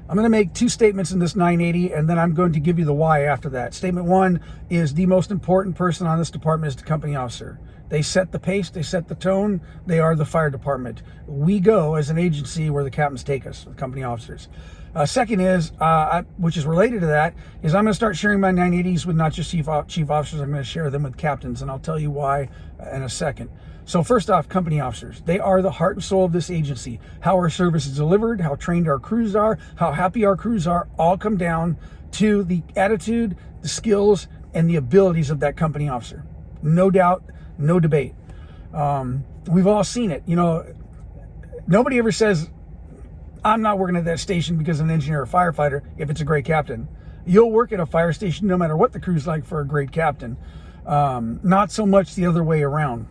I'm going to make two statements in this 980, and then I'm going to give you the why after that. Statement one is the most important person on this department is the company officer. They set the pace, they set the tone, they are the fire department. We go as an agency where the captains take us, the company officers. Second is, which is related to that, is I'm going to start sharing my 980s with not just chief officers, I'm going to share them with captains, and I'll tell you why in a second. So first off, company officers. They are the heart and soul of this agency. How our service is delivered, how trained our crews are, how happy our crews are, all come down to the attitude, the skills, and the abilities of that company officer. No doubt, no debate. We've all seen it. You know, nobody ever says, I'm not working at that station because I'm an engineer or firefighter if it's a great captain. You'll work at a fire station no matter what the crew's like for a great captain. Not so much the other way around.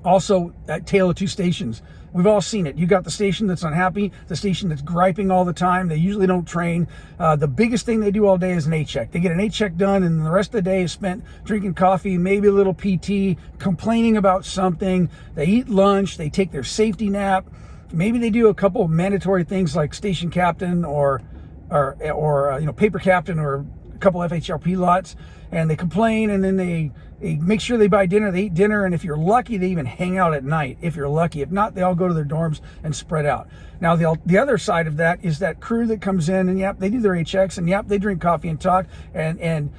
Also, that tale of two stations. We've all seen it. You got the station that's unhappy, the station that's griping all the time. They usually don't train. The biggest thing they do all day is an A-check. They get an A-check done, and the rest of the day is spent drinking coffee, maybe a little PT, complaining about something. They eat lunch. They take their safety nap. Maybe they do a couple of mandatory things like station captain or paper captain or a couple FHLP lots, and they complain, and then they make sure they buy dinner, they eat dinner, and if you're lucky, they even hang out at night, if you're lucky. If not, they all go to their dorms and spread out. Now, the other side of that is that crew that comes in, and yep, they do their A-checks, and yep, they drink coffee and talk, and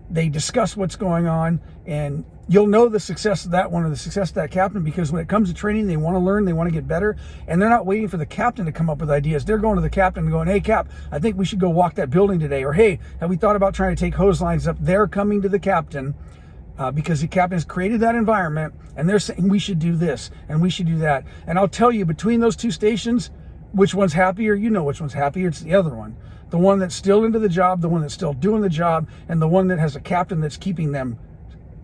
they discuss what's going on, and you'll know the success of that one or the success of that captain, because when it comes to training, they want to learn, they want to get better, and they're not waiting for the captain to come up with ideas. They're going to the captain and going, hey, Cap, I think we should go walk that building today, or hey, have we thought about trying to take hose lines up? They're coming to the captain because the captain has created that environment, and they're saying we should do this and we should do that. And I'll tell you, between those two stations, which one's happier? You know which one's happier. It's the other one. The one that's still into the job, the one that's still doing the job, and the one that has a captain that's keeping them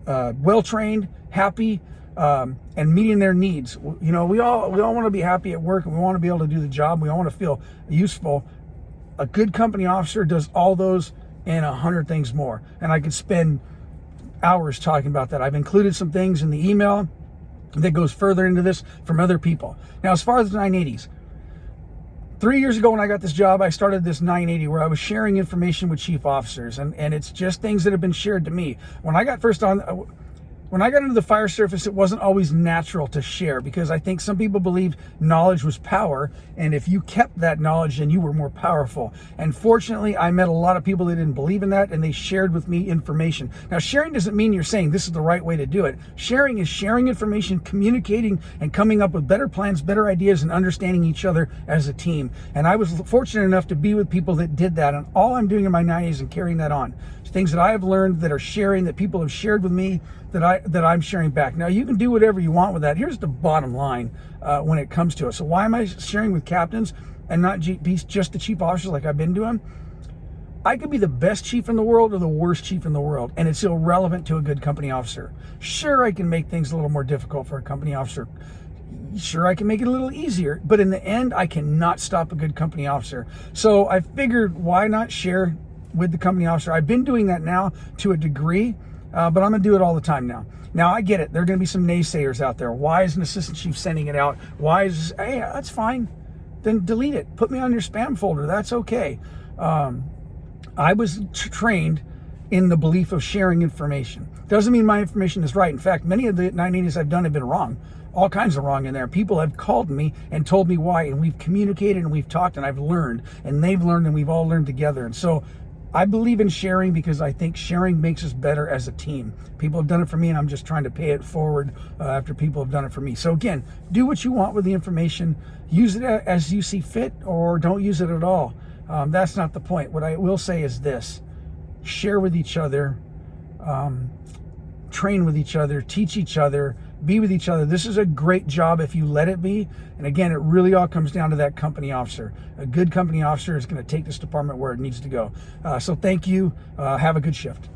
well-trained, happy, and meeting their needs. You know, we all want to be happy at work, and we want to be able to do the job. We all want to feel useful. A good company officer does all those and 100 things more. And I could spend hours talking about that. I've included some things in the email that goes further into this from other people. Now, as far as the 980s, 3 years ago when I got this job, I started this 980 where I was sharing information with chief officers, and it's just things that have been shared to me. When I got into the fire service, it wasn't always natural to share, because I think some people believed knowledge was power, and if you kept that knowledge, then you were more powerful. And fortunately, I met a lot of people that didn't believe in that, and they shared with me information. Now, sharing doesn't mean you're saying this is the right way to do it. Sharing is sharing information, communicating, and coming up with better plans, better ideas, and understanding each other as a team. And I was fortunate enough to be with people that did that, and all I'm doing in my 90s and carrying that on. Things that I have learned, that are sharing, that people have shared with me, that I'm sharing back. Now, you can do whatever you want with that. Here's the bottom line when it comes to it. So why am I sharing with captains and not be just the chief officers like I've been doing? I could be the best chief in the world or the worst chief in the world, and it's irrelevant to a good company officer. Sure, I can make things a little more difficult for a company officer. Sure, I can make it a little easier, but in the end, I cannot stop a good company officer. So I figured, why not share with the company officer? I've been doing that now to a degree, but I'm going to do it all the time now. Now, I get it. There are going to be some naysayers out there. Why is an assistant chief sending it out? Why is, hey, that's fine. Then delete it. Put me on your spam folder. That's okay. I was trained in the belief of sharing information. Doesn't mean my information is right. In fact, many of the 980s I've done have been wrong. All kinds of wrong in there. People have called me and told me why, and we've communicated and we've talked, and I've learned, and they've learned, and we've all learned together. And so I believe in sharing because I think sharing makes us better as a team. People have done it for me, and I'm just trying to pay it forward after people have done it for me. So again, do what you want with the information. Use it as you see fit, or don't use it at all. That's not the point. What I will say is this: share with each other, train with each other, teach each other, be with each other. This is a great job if you let it be. And again, it really all comes down to that company officer. A good company officer is going to take this department where it needs to go. So thank you. Have a good shift.